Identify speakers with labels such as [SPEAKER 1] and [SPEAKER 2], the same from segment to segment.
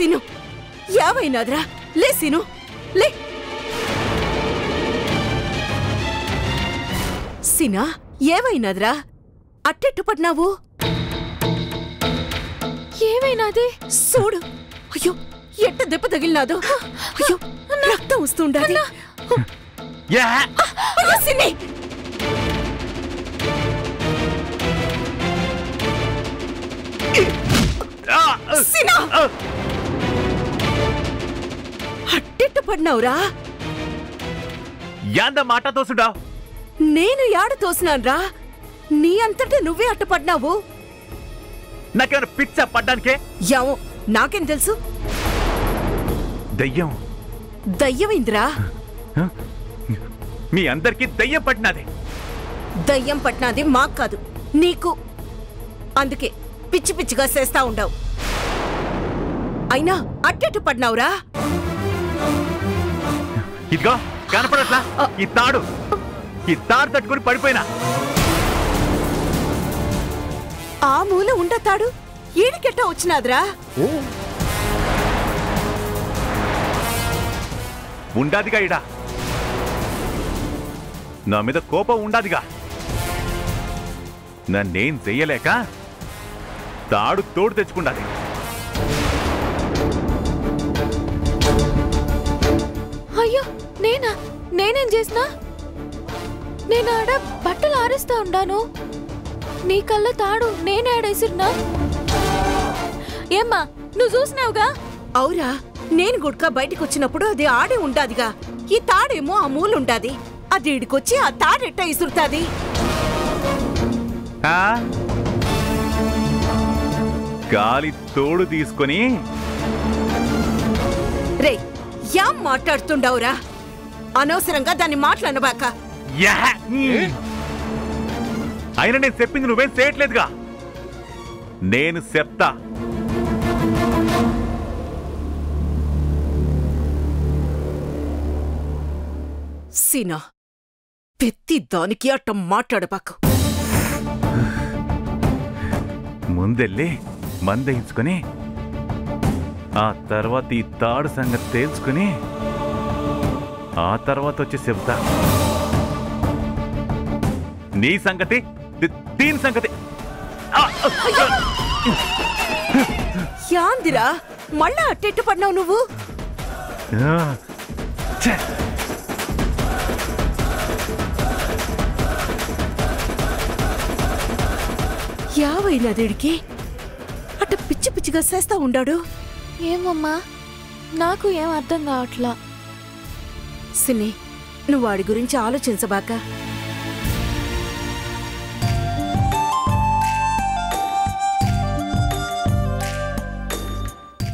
[SPEAKER 1] Scene ఏమైనాదిరా లే scene లే సీనా ఏమైనాదిరా అట్టెట్టు పడినావు
[SPEAKER 2] ఏమైనాది
[SPEAKER 1] చూడు అయ్యో ఎట్ట దెబ్బ తగిలినాదో అయ్యో రక్తం వస్తుండాది అయ్యో సిన్ని సినా అట్టెట్టు పడినావురా
[SPEAKER 3] యాంద మాట తోసుడా
[SPEAKER 1] నేను యాడ తోసినాన్రా నీ అంతటా నువ్వే అట్టపడ్డావు
[SPEAKER 3] నాకేమైనా పిచ్చ పడ్డానికే
[SPEAKER 1] యావో నాకేం తెలుసు
[SPEAKER 3] దయ్యం
[SPEAKER 1] దయ్యమైందిరా
[SPEAKER 3] మీ అందరికీ దయ్యం పట్టినది
[SPEAKER 1] దయ్యం పట్టినది మాకు కాదు నీకు అందుకే పిచ్చి పిచ్చిగా చేస్తా ఉండవు అయినా అట్టెట్టు పడినావురా
[SPEAKER 3] ఇదిగో కనపడట్లా ఈ తాడు తట్టుకుని పడిపోయినా
[SPEAKER 1] ఆ మూల ఉండతాడు ఈడికెట్ట వచ్చినాదిరా
[SPEAKER 3] ఉండాదిగా ఇడా నా మీద కోపం ఉండాదిగా నన్నేం చెయ్యలేక తాడు తోడు తెచ్చుకుండాది
[SPEAKER 2] అయ్యో నేనేం చేసినా నేను ఆడ బట్టలు ఆరేస్తా ఉండాను నీ కళ్ళ తాడు నేనేడేసిన్నా ఏమ్మా నువ్వు చూసినావుగా
[SPEAKER 1] అవురా నేను గుడ్కా బయటికి వచ్చినప్పుడు అది ఆడే ఉండాదిగా ఈ తాడేమో ఆ మూలుండాది అది ఈడికొచ్చి ఆ తాడెట్ట ఇసురుతాది
[SPEAKER 3] గాలి తోడు తీసుకొని
[SPEAKER 1] రే యాం మాట్లాడుతుండవురా అనవసరంగా దాన్ని మాట్లాడబాక
[SPEAKER 3] అయినా నేను చెప్పింది నువ్వేం చేయట్లేదుగా నేను చెప్తా
[SPEAKER 1] సీనా పెత్తి దానికి అట్ట మాట్లాడబాకు
[SPEAKER 3] ముందెళ్ళి మందయించుకొని ఆ తర్వాత ఈ తాడు సంగతి తేల్చుకుని ఆ తర్వాత వచ్చి చెప్తా నీ సంగతి దీని సంగతి
[SPEAKER 1] యాందిరా మళ్ళా అట్టెట్టు పడినావు నువ్వు యావైనాదేడికి అట్ట పిచ్చి పిచ్చిగా చేస్తా ఉండాడు
[SPEAKER 2] ఏమమ్మా నాకు ఏం అర్థం కావట్లా
[SPEAKER 1] సిన్ని నువ్వు వాడి గురించి ఆలోచించబాక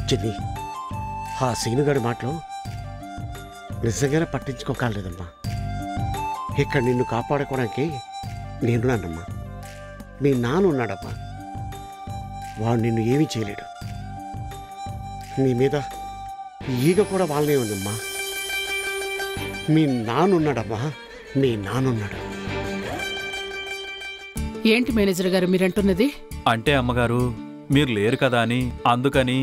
[SPEAKER 4] చిన్ని ఆ సీనుగాడి మాటలు నిజంగానే పట్టించుకోకాలేదమ్మా ఇక్కడ నిన్ను కాపాడుకోవడానికి నేనున్నానమ్మా మీ నాన్న ఉన్నాడమ్మా వాడు నిన్ను ఏమీ చేయలేడు నీ మీద ఈగ కూడా వాళ్ళనే ఉందమ్మా మీ నాన్నున్నాడమ్మా మీ నాన్నున్నాడు
[SPEAKER 5] ఏంటి మేనేజర్ గారు మీరంటున్నది
[SPEAKER 6] అంటే అమ్మగారు మీరు లేరు కదా అని అందుకని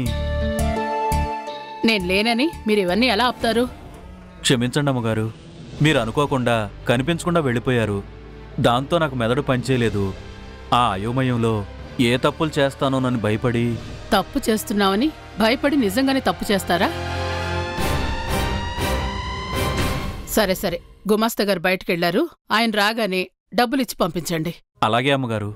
[SPEAKER 5] నేను లేనని మీరు ఇవన్నీ ఎలా ఆపుతారు
[SPEAKER 6] క్షమించండి అమ్మగారు మీరు అనుకోకుండా కనిపించకుండా వెళ్ళిపోయారు దాంతో నాకు మెదడు పనిచేయలేదు ఆ అయోమయంలో ఏ తప్పులు చేస్తానోనని భయపడి
[SPEAKER 5] తప్పు చేస్తున్నావని భయపడి నిజంగానే తప్పు చేస్తారా సరే సరే గుమాస్తా గారు బయటకెళ్లారు ఆయన రాగానే డబ్బులిచ్చి పంపించండి
[SPEAKER 6] అలాగే అమ్మగారు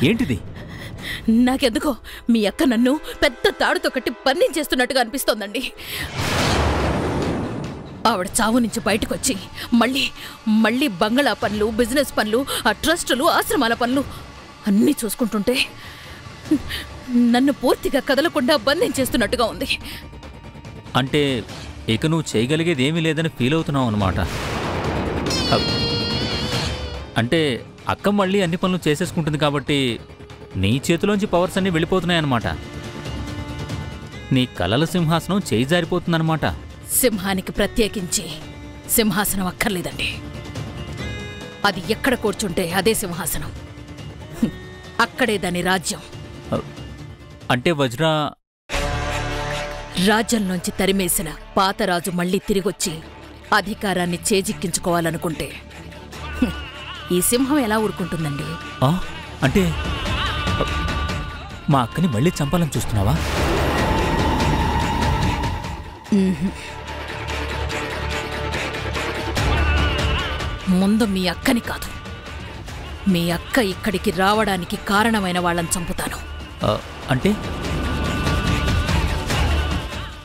[SPEAKER 6] ఏంటిది
[SPEAKER 7] నాకెందుకో మీ అక్క నన్ను పెద్ద తాడుతో కట్టి బంధించేస్తున్నట్టుగా అనిపిస్తోందండి ఆవిడ చావు నుంచి బయటకొచ్చి మళ్ళీ బంగళా పనులు బిజినెస్ పనులు ఆ ట్రస్టులు ఆశ్రమాల పనులు అన్నీ చూసుకుంటుంటే నన్ను పూర్తిగా కదలకుండా బంధించేస్తున్నట్టుగా ఉంది
[SPEAKER 6] అంటే ఇక నువ్వు చేయగలిగేది ఏమీ లేదని ఫీల్ అవుతున్నావు అన్నమాట అంటే అక్క మళ్ళీ అన్ని పనులు చేసేసుకుంటుంది కాబట్టి నీ చేతిలోంచి పవర్స్ అన్నీ వెళ్ళిపోతున్నాయన్నమాట నీ కలల సింహాసనం చేయి జారిపోతుందన్నమాట.
[SPEAKER 7] సింహానికి ప్రత్యేకించి సింహాసనం అక్కర్లేదండి. అది ఎక్కడ కూర్చుంటే అదే సింహాసనం. అక్కడే దాని రాజ్యం.
[SPEAKER 6] అంటే వజ్ర
[SPEAKER 7] రాజ్యంలోంచి తరిమేసిన పాతరాజు మళ్ళీ తిరిగొచ్చి అధికారాన్ని చేజిక్కించుకోవాలనుకుంటే ఈ సింహం ఎలా ఊరుకుంటుందండి?
[SPEAKER 6] అంటే మా అక్కని మళ్ళీ చంపాలని చూస్తున్నావా?
[SPEAKER 7] ముందు మీ అక్కని కాదు, మీ అక్క ఇక్కడికి రావడానికి కారణమైన వాళ్ళని చంపుతాను.
[SPEAKER 6] అంటే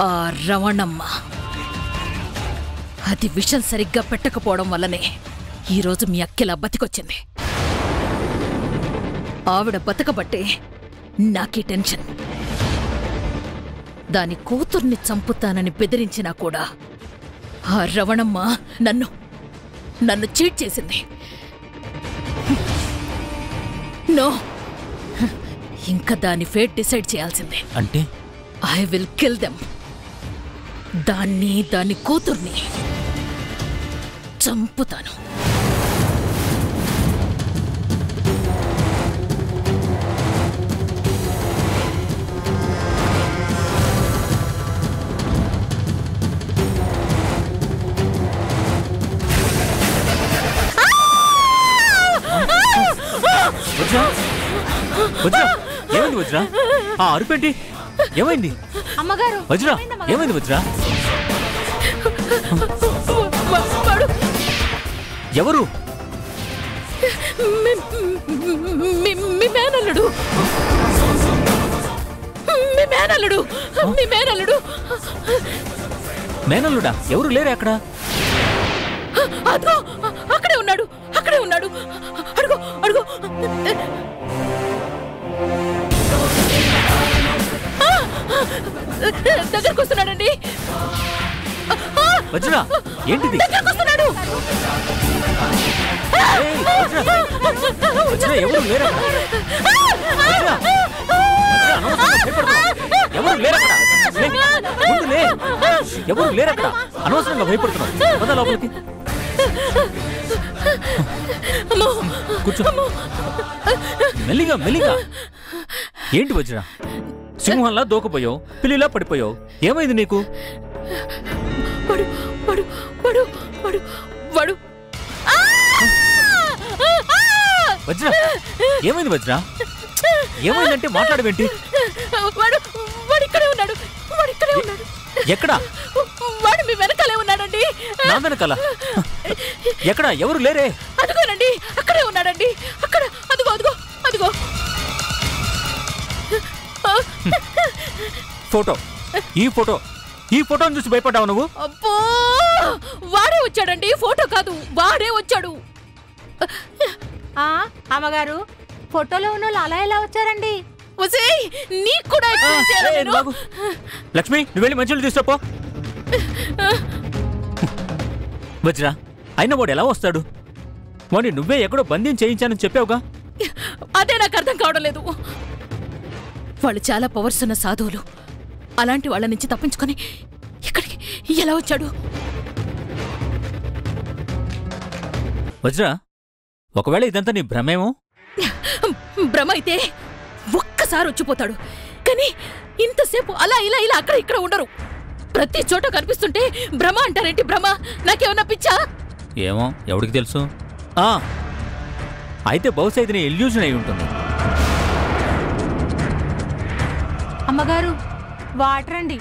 [SPEAKER 7] ఆ రవణమ్మ అది విషం సరిగ్గా పెట్టకపోవడం వల్లనే ఈరోజు మీ అక్కిలా బతికొచ్చింది. ఆవిడ బతకబట్టే నాకీ టెన్షన్. దాని కూతుర్ని చంపుతానని బెదిరించినా కూడా ఆ రవణమ్మ నన్ను చీట్ చేసింది. నో, ఇంకా దాని ఫేట్ డిసైడ్ చేయాల్సిందే.
[SPEAKER 6] అంటే
[SPEAKER 7] ఐ విల్ కిల్ దెమ్. దాని కూతుర్ని చంపుతాను.
[SPEAKER 6] వజ్ర ఏమైంది? వజ్ర ఆ అరుపేంటి? ఏమైంది?
[SPEAKER 2] అమ్మగారు
[SPEAKER 6] వజ్ర ఏమైంది? వజ్ర ఎవరు?
[SPEAKER 7] మీ మేనల్లుడు. మీ మేనల్లుడు. మీ మేనల్లుడు.
[SPEAKER 6] మేనల్లుడా? ఎవరు లేరే అక్కడ?
[SPEAKER 7] అదో అక్కడే ఉన్నాడు. అక్కడే ఉన్నాడు. అడుగు అడుగు. దగ్గరకు వస్తున్నాడండి.
[SPEAKER 6] వజ్ర ఏంటిది?
[SPEAKER 7] దగ్గరకు వస్తున్నాడు.
[SPEAKER 6] వజ్ర ఎవరు లేరు అక్కడ? వజ్ర ఎవరు లేరు అక్కడ? ముందు లే. ఎవరు లేరు అక్కడ? అనవసరంగా భయపడుతున్నావు. పద లోపలికి. కూర్చో. మెల్లిగా మెల్లిగా. ఏంటి వజ్ర? సింహంలా దూకపోయావు, పిల్లిలా పడిపోయావు. ఏమైంది నీకు? వజ్ర ఏమైంది? వజ్ర ఏమైందంటే మాట్లాడవేంటి?
[SPEAKER 7] ఇక్కడే ఉన్నాడు.
[SPEAKER 6] ఎక్కడ?
[SPEAKER 7] వాడు మీ వెనకాలే ఉన్నాడండి.
[SPEAKER 6] నా వెనకాల? ఎక్కడ? ఎవరు లేరే?
[SPEAKER 7] అదిగోనండి, అక్కడే ఉన్నాడండి. అక్కడ అదిగో అదిగో అదిగో.
[SPEAKER 6] ఫోటో. ఈ ఫోటోని చూసి భయపడ్డావు నువ్వు?
[SPEAKER 7] అబ్బో, వాడే వచ్చాడండి. ఫోటో కాదు, వాడే వచ్చాడు.
[SPEAKER 2] అమ్మగారు, ఫోటోలో ఉన్న వాళ్ళు అలా ఎలా వచ్చారండి?
[SPEAKER 7] నీకు కూడా
[SPEAKER 6] లక్ష్మి, నువ్వు వెళ్ళి మంచులు తీసుకోపో. వజ్ర అయిన వాడు ఎలా వస్తాడు? వాడిని నువ్వే ఎక్కడో బందీని చేయించానని చెప్పావుగా.
[SPEAKER 7] అదే నాకు అర్థం కావడం లేదు. వాళ్ళు చాలా పవర్స్ ఉన్న సాధువులు. అలాంటి వాళ్ళ నుంచి తప్పించుకొని ఇక్కడికి ఎలా వచ్చాడు?
[SPEAKER 6] వజ్ర ఒకవేళ ఇదంతా నీ భ్రమేమో?
[SPEAKER 7] భ్రమ అయితే ఒక్కసారి వచ్చిపోతాడు. కానీ ఇంతసేపు అలా ఇలా ఇలా అక్కడ ఇక్కడ ఉండరు. ప్రతి చోట కనిపిస్తుంటే భ్రమ అంటారేంటి? భ్రమ నాకేమన్నా పిచ్చా?
[SPEAKER 6] ఏమో, ఎవడికి తెలుసు. అయితే బహుశా ఇది నీ ఇల్యూజన్ అయి ఉంటుంది.
[SPEAKER 2] అమ్మగారు, వాటర్ అండి.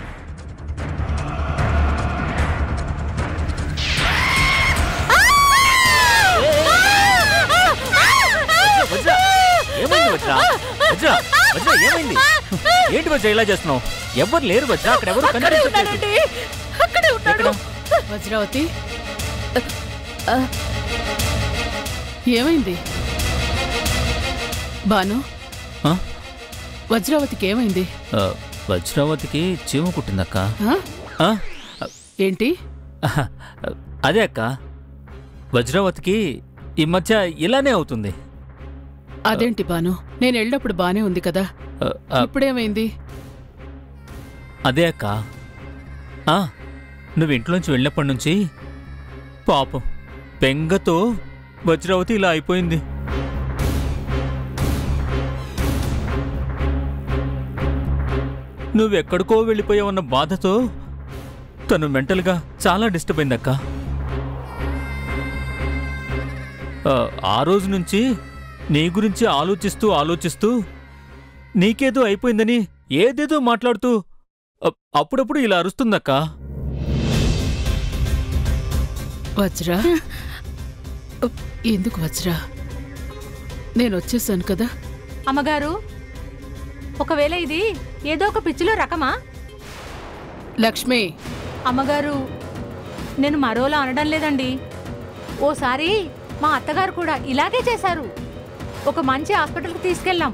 [SPEAKER 6] ఏమైంది వజ్ర? వజ్ర వజ్ర ఏమైంది? ఏంటి వజ్ర ఇలా చేస్తున్నావు? ఎవరు లేరు వజ్ర, అక్కడ ఎవరు కనిపించట్లేదు.
[SPEAKER 7] అక్కడే ఉన్నాడు.
[SPEAKER 5] వజ్రావతి ఏమైంది? బాను, వజ్రావతికి ఏమైంది?
[SPEAKER 6] వజ్రావతికి చీమ కుట్టిందక్క.
[SPEAKER 5] ఏంటి?
[SPEAKER 6] అదే అక్క, వజ్రావతికి ఈ మధ్య ఇలానే అవుతుంది.
[SPEAKER 5] అదేంటి బాను, నేను వెళ్ళినప్పుడు బానే ఉంది కదా, ఇప్పుడేమైంది?
[SPEAKER 6] అదే అక్క. నువ్వు ఇంట్లోంచి వెళ్ళినప్పటి నుంచి పాపం బెంగతో వజ్రావతి ఇలా అయిపోయింది. నువ్వెక్కడికో వెళ్ళిపోయావన్న బాధతో తను మెంటల్గా చాలా డిస్టర్బ్ అయిందక్క. ఆ రోజు నుంచి నీ గురించి ఆలోచిస్తూ నీకేదో అయిపోయిందని ఏదేదో మాట్లాడుతూ అప్పుడప్పుడు ఇలా అరుస్తుందక్క.
[SPEAKER 5] వజ్రా, ఎందుకు వజ్రా? నేను వచ్చేసాను కదా.
[SPEAKER 8] అమ్మగారు, ఒకవేళ ఇది ఏదో ఒక పిచ్చిలో రకమా?
[SPEAKER 5] లక్ష్మి,
[SPEAKER 8] అమ్మగారు, నేను మరోలా అనడం లేదండి. ఓసారి మా అత్తగారు కూడా ఇలాగే చేశారు. ఒక మంచి హాస్పిటల్కి తీసుకెళ్ళాం.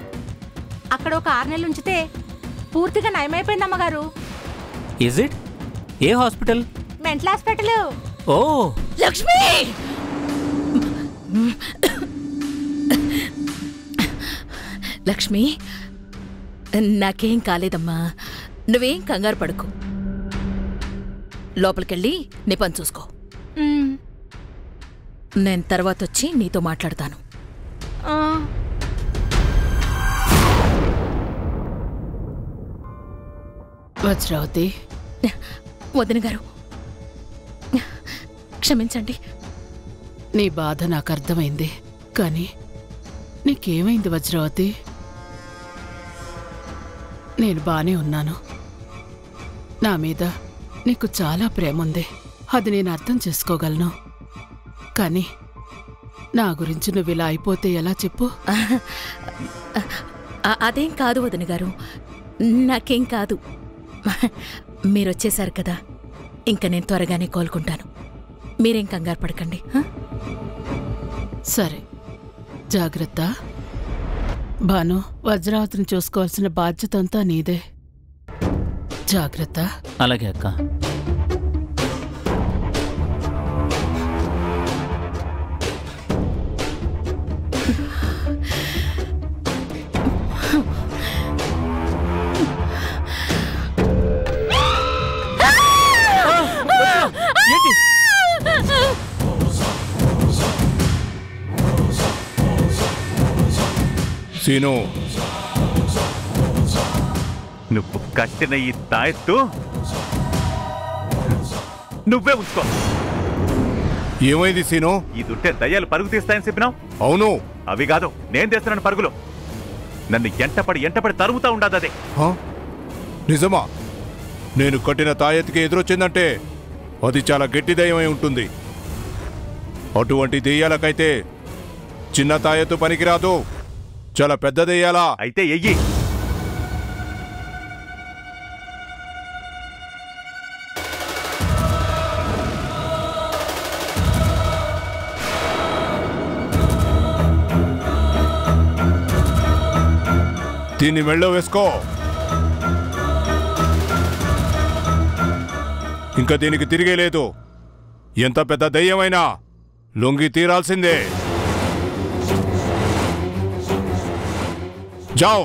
[SPEAKER 8] అక్కడ ఒక 6 నెలలు ఉంచితే పూర్తిగా నయమైపోయింది అమ్మగారు.
[SPEAKER 6] Is it? ఏ హాస్పిటల్?
[SPEAKER 8] Mental hospital.
[SPEAKER 6] ఓ
[SPEAKER 7] లక్ష్మి, లక్ష్మి, నాకేం కాలేదమ్మా. నువ్వేం కంగారు పడుకో. లోపలికెళ్ళి నీ పని చూసుకో. నేను తర్వాత వచ్చి నీతో మాట్లాడతాను.
[SPEAKER 5] వజ్రావతి,
[SPEAKER 7] వదిన గారు, క్షమించండి.
[SPEAKER 5] నీ బాధ నాకు అర్థమైంది. కానీ నీకేమైంది వజ్రావతి? నేను బానే ఉన్నాను. నా మీద నీకు చాలా ప్రేమ ఉంది. అది నేను అర్థం చేసుకోగలను. కానీ నా గురించి నువ్వు ఇలా అయిపోతే ఎలా చెప్పు?
[SPEAKER 7] అదేం కాదు వదిన గారు, నాకేం కాదు. మీరొచ్చేశారు కదా, ఇంక నేను త్వరగానే కోలుకుంటాను. మీరేం కంగారు పడకండి.
[SPEAKER 5] సరే, జాగ్రత్త. భాను, వజ్రావతిని చూసుకోవాల్సిన బాధ్యత అంతా నీదే. జాగ్రత్త.
[SPEAKER 6] అలాగే అక్క.
[SPEAKER 9] సీను,
[SPEAKER 3] నువ్వు కట్టిన ఈ తాయెత్తు నువ్వే ఉంచుకో.
[SPEAKER 9] ఏమైంది సీను?
[SPEAKER 3] ఇదుంటే దయ్యాలు పరుగు తీస్తాయని చెప్పినావు.
[SPEAKER 9] అవును.
[SPEAKER 3] అవి కాదు, నేను తెస్తున్నాను పరుగులు. నన్ను ఎంటపడి తరుముతా ఉండదు అదే.
[SPEAKER 9] నిజమా? నేను కట్టిన తాయెత్తుకి ఎదురొచ్చిందంటే అది చాలా గట్టి దయ్యమై ఉంటుంది. అటువంటి దెయ్యాలకైతే చిన్న తాయెత్తు పనికిరాదు. చాలా పెద్ద దెయ్యాలా?
[SPEAKER 3] అయితే ఎయ్యి.
[SPEAKER 9] దీన్ని మెళ్ళో వేసుకో. ఇంకా దీనికి తిరిగే లేదు. ఎంత పెద్ద దయ్యమైనా లొంగి తీరాల్సిందే. జాओ.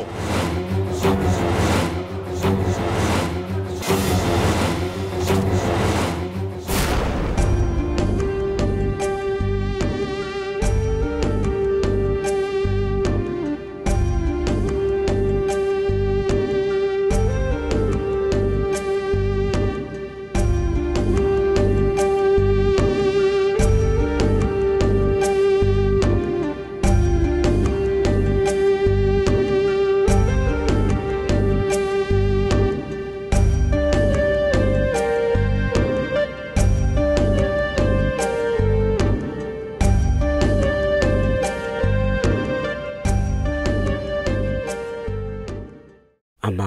[SPEAKER 4] అమ్మా,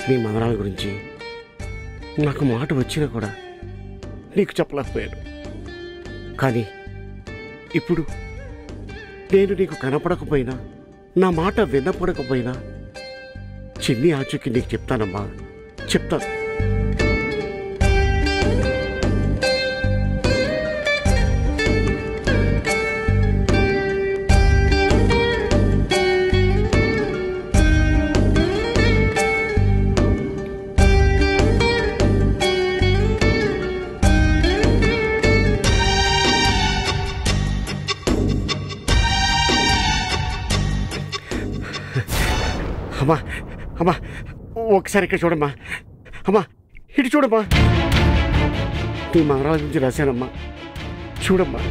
[SPEAKER 4] నీ మనరాల గురించి నాకు మాట వచ్చినా కూడా నీకు చెప్పలేకపోయాను. కానీ ఇప్పుడు నేను నీకు కనపడకపోయినా, నా మాట వినపడకపోయినా చిన్ని ఆచూకి నీకు చెప్తానమ్మా, చెప్తాను. అమ్మా అమ్మా ఒకసారి ఇక్కడ చూడమ్మా. అమ్మా ఇటు చూడమ్మా. నీ మనవరాల గురించి రాశానమ్మా, చూడమ్మా.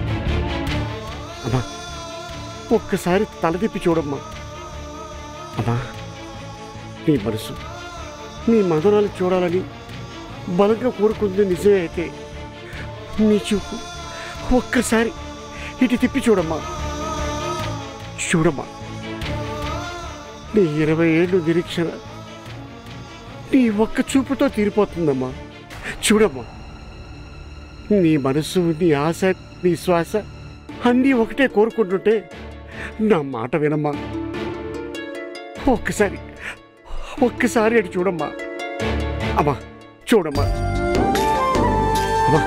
[SPEAKER 4] అమ్మా ఒక్కసారి తలదిప్పి చూడమ్మా. అమ్మా నీ మనసు నీ మనవరాలు చూడాలని బలంగా కోరుకుంది నిజమే అయితే నీ చూపు ఒక్కసారి ఇటు తిప్పి చూడమ్మా. చూడమ్మా, నీ 20 ఏళ్ళు నిరీక్షణ నీ ఒక్క చూపుతో తీరిపోతుందమ్మా. చూడమ్మా, నీ మనసు, నీ ఆశ, నీ శ్వాస అన్నీ ఒకటే కోరుకుంటుంటే నా మాట వినమ్మా. ఒక్కసారి అటు చూడమ్మా. అమ్మా చూడమ్మా. అమ్మా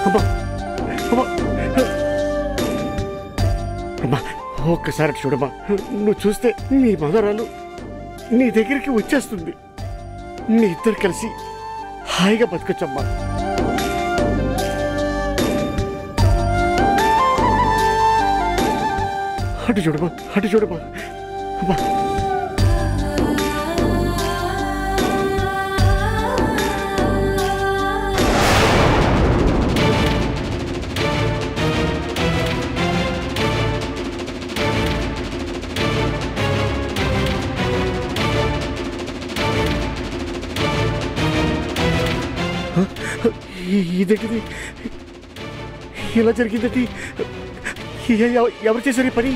[SPEAKER 4] అమ్మా అమ్మా అమ్మా ఒక్కసారి అటు చూడమ్మా. నువ్వు చూస్తే నీ మనవరాలు నీ దగ్గరికి వచ్చేస్తుంది. మీ ఇద్దరు కలిసి హాయిగా బతకొచ్చమ్మా. అటు చూడమ్మా, అటు చూడమ్మా. అమ్మా ఇదేంటిది ఇలా జరిగిందండి? ఎవరు చేశారు ఈ పని?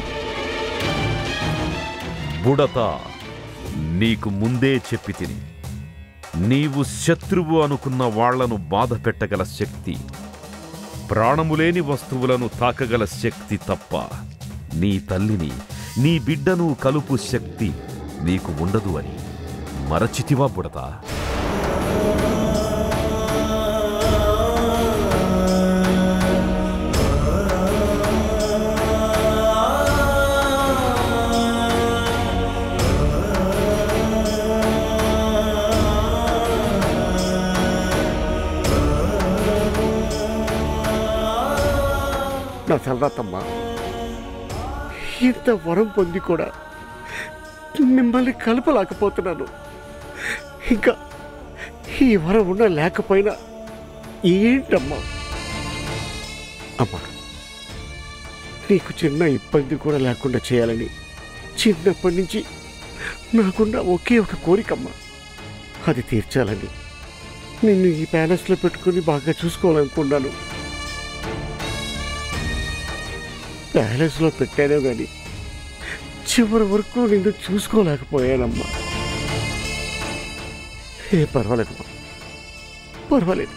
[SPEAKER 10] బుడత, నీకు ముందే చెప్పి తిని, నీవు శత్రువు అనుకున్న వాళ్లను బాధ పెట్టగల శక్తి, ప్రాణములేని వస్తువులను తాకగల శక్తి తప్ప నీ తల్లిని, నీ బిడ్డను కలుపు శక్తి నీకు ఉండదు అని మరచితివా బుడత?
[SPEAKER 4] నా తలరాతమ్మా, ఇంత వరం పొంది కూడా మిమ్మల్ని కలపలేకపోతున్నాను. ఇంకా ఈ వరం ఉన్న లేకపోయినా ఏంటమ్మా? అమ్మా, నీకు చిన్న ఇబ్బంది కూడా లేకుండా చేయాలని చిన్నప్పటి నుంచి నాకున్న ఒకే ఒక కోరికమ్మా. అది తీర్చాలని నిన్ను ఈ ప్యాలెస్లో పెట్టుకుని బాగా చూసుకోవాలనుకున్నాను. ప్యాలెస్లో పెట్టానే కానీ చివరి వరకు నిన్ను చూసుకోలేకపోయానమ్మా. పర్వాలేదమ్మా, పర్వాలేదు.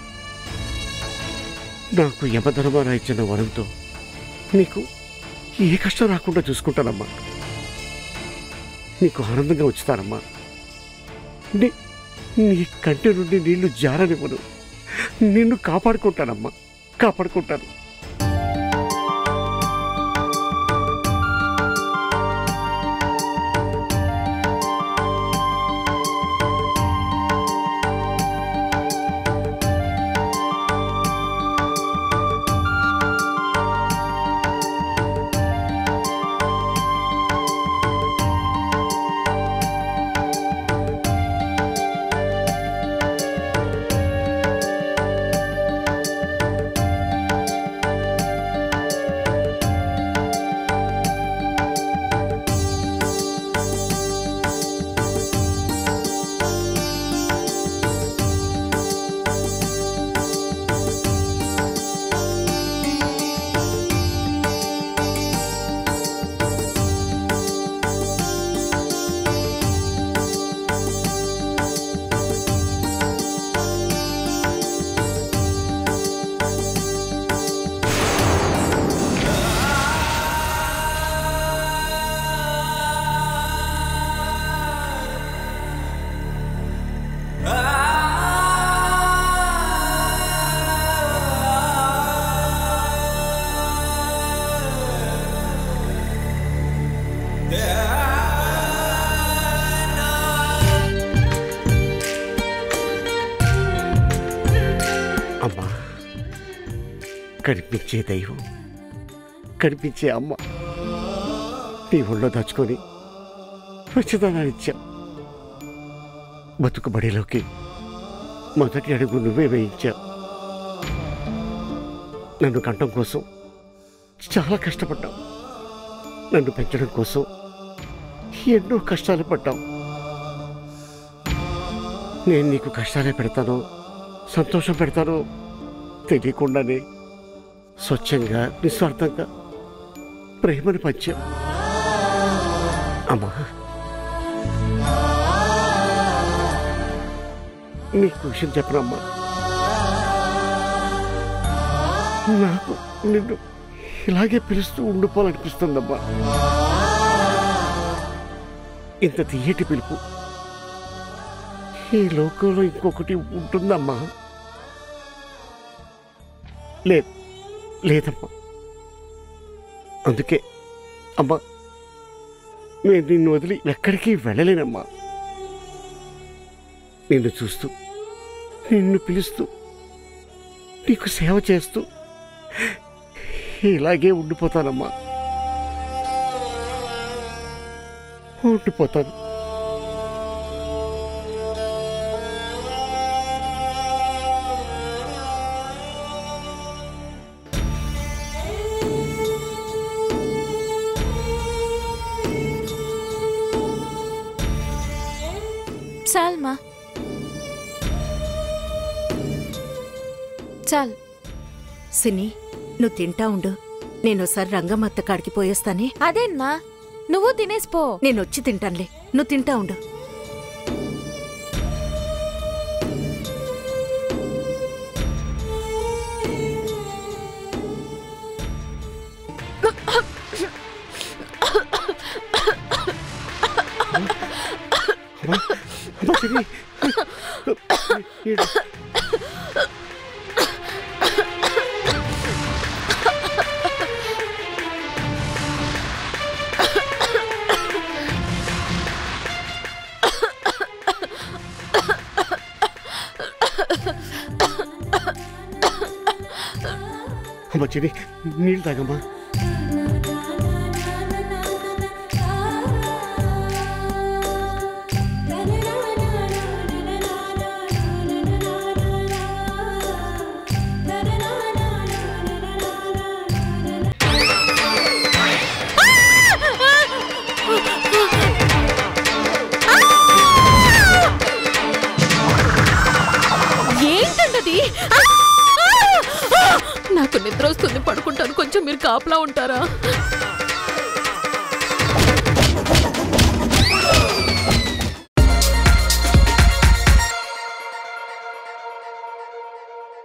[SPEAKER 4] నాకు యమధర్మారా ఇచ్చిన వరంతో నీకు ఏ కష్టం రాకుండా చూసుకుంటానమ్మా. నీకు ఆనందంగా ఉంచుతానమ్మా. నీ కంటి నుండి నీళ్లు జారనివ్వను. నిన్ను కాపాడుకుంటానమ్మా, కాపాడుకుంటాను. అమ్మా, కనిపించే దైవం, కనిపించే అమ్మ, నీ ఒళ్ళో దాచుకొని ప్రచోదనాన్నిచ్చా. బతుకుబడిలోకి మొదటి అడుగు నువ్వే వేయించావు. నన్ను కంటం కోసం చాలా కష్టపడ్డావు. నన్ను పెంచడం కోసం ఎన్నో కష్టాలు పడ్డావు. నేను నీకు కష్టాలే పెడతానో సంతోషం పెడతానో తెలియకుండానే స్వచ్ఛంగా నిస్వార్థంగా ప్రేమను పంచావు. అమ్మా, నీకు విషయం చెప్పనమ్మా, నాకు నిన్ను ఇలాగే పిలుస్తూ ఉండిపోవాలనిపిస్తుందమ్మా. ఇంత తీయటి పిలుపు ఈ లోకంలో ఇంకొకటి ఉంటుందమ్మా. లేదమ్మా. అందుకే అమ్మా, నేను నిన్ను వదిలి ఎక్కడికి వెళ్ళలేనమ్మా. నిన్ను చూస్తూ, నిన్ను పిలుస్తూ, నీకు సేవ చేస్తూ ఇలాగే ఉండిపోతానమ్మా. ఉండిపోతాను.
[SPEAKER 2] చాల్మా, చాలు.
[SPEAKER 1] సిని, నువ్వు తింటా ఉండు. నేనోసారి రంగమ్మత్త కాడికి పోయేస్తానే.
[SPEAKER 2] అదేన్మా, నువ్వు తినేసిపో.
[SPEAKER 1] నేనొచ్చి తింటానులే, నువ్వు తింటా ఉండు.
[SPEAKER 4] అమ్మ చెడి, నీళ్ళు తాగమ్మా.
[SPEAKER 7] ఏంటంటది? నాకు నిద్ర వస్తుంది, పడుకుంటాను. కొంచెం మీరు కాపలా ఉంటారా?